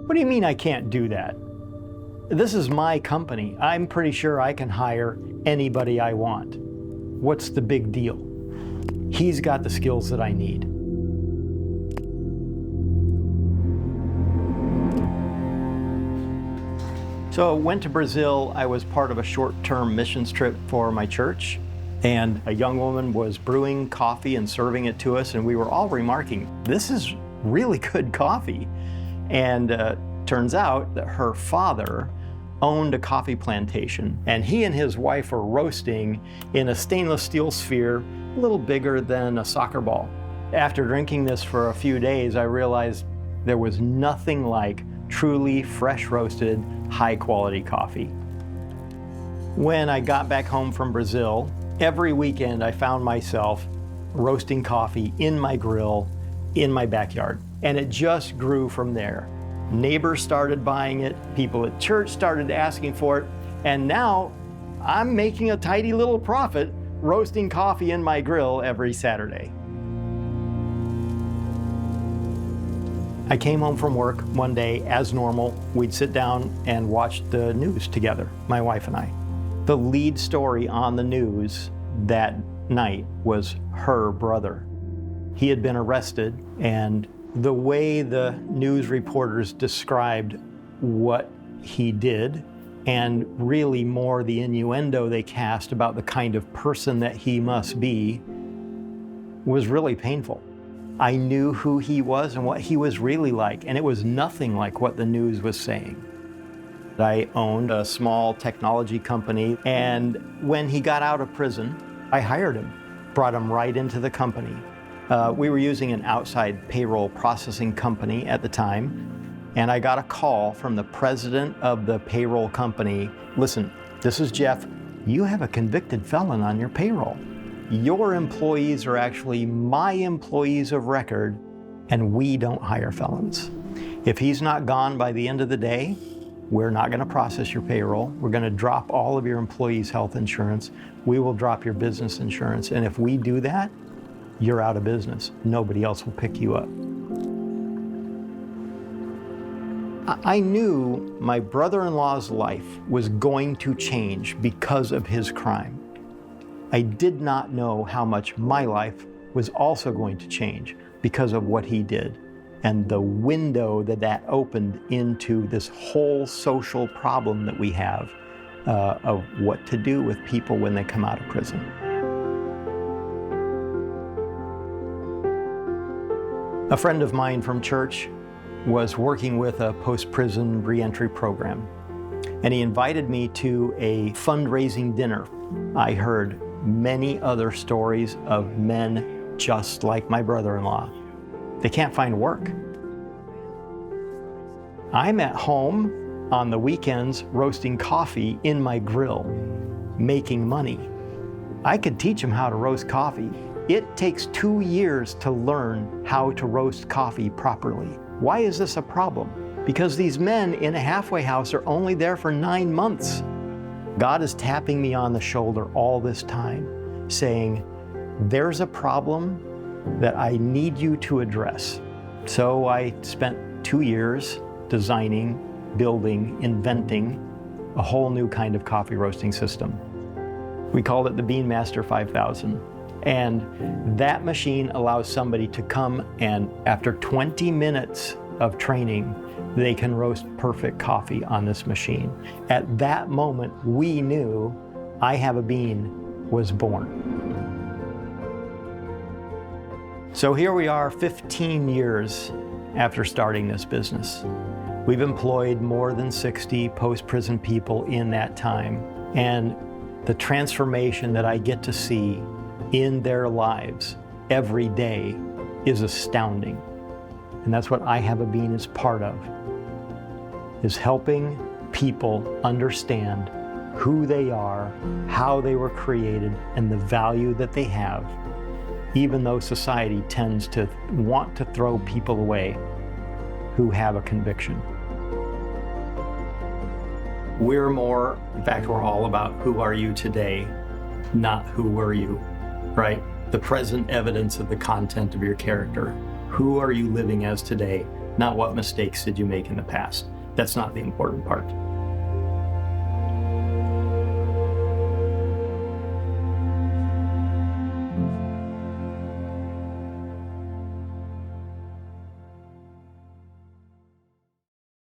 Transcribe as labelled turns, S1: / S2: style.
S1: What do you mean I can't do that? This is my company. I'm pretty sure I can hire anybody I want. What's the big deal? He's got the skills that I need. So I went to Brazil. I was part of a short-term missions trip for my church, and a young woman was brewing coffee and serving it to us, and we were all remarking, this is really good coffee. And turns out that her father owned a coffee plantation, and he and his wife were roasting in a stainless steel sphere a little bigger than a soccer ball. After drinking this for a few days, I realized there was nothing like truly fresh roasted, high quality coffee. When I got back home from Brazil, every weekend I found myself roasting coffee in my grill in my backyard, and it just grew from there. Neighbors started buying it, people at church started asking for it, and now I'm making a tidy little profit roasting coffee in my grill every Saturday. I came home from work one day as normal. We'd sit down and watch the news together, my wife and I. The lead story on the news that night was her brother. He had been arrested, and the way the news reporters described what he did, and really more the innuendo they cast about the kind of person that he must be, was really painful. I knew who he was and what he was really like, and it was nothing like what the news was saying. I owned a small technology company, and when he got out of prison, I hired him, brought him right into the company. We were using an outside payroll processing company at the time, and I got a call from the president of the payroll company. Listen, this is Jeff. You have a convicted felon on your payroll. Your employees are actually my employees of record, and we don't hire felons. If he's not gone by the end of the day, we're not going to process your payroll. We're going to drop all of your employees' health insurance. We will drop your business insurance. And if we do that, you're out of business. Nobody else will pick you up. I knew my brother-in-law's life was going to change because of his crime. I did not know how much my life was also going to change because of what he did, and the window that opened into this whole social problem that we have of what to do with people when they come out of prison. A friend of mine from church was working with a post-prison reentry program, and he invited me to a fundraising dinner. I heard many other stories of men just like my brother-in-law. They can't find work. I'm at home on the weekends roasting coffee in my grill, making money. I could teach them how to roast coffee. It takes 2 years to learn how to roast coffee properly. Why is this a problem? Because these men in a halfway house are only there for 9 months. God is tapping me on the shoulder all this time, saying, there's a problem that I need you to address. So I spent 2 years designing, building, inventing a whole new kind of coffee roasting system. We called it the Beanmaster 5000. And that machine allows somebody to come and after 20 minutes of training, they can roast perfect coffee on this machine. At that moment, we knew I Have a Bean was born. So here we are 15 years after starting this business. We've employed more than 60 post-prison people in that time. And the transformation that I get to see in their lives every day is astounding. And that's what I Have a Bean is part of, is helping people understand who they are, how they were created, and the value that they have, even though society tends to want to throw people away who have a conviction. We're more, in fact, we're all about who are you today, not who were you, right? The present evidence of the content of your character. Who are you living as today, not what mistakes did you make in the past. That's not the important part.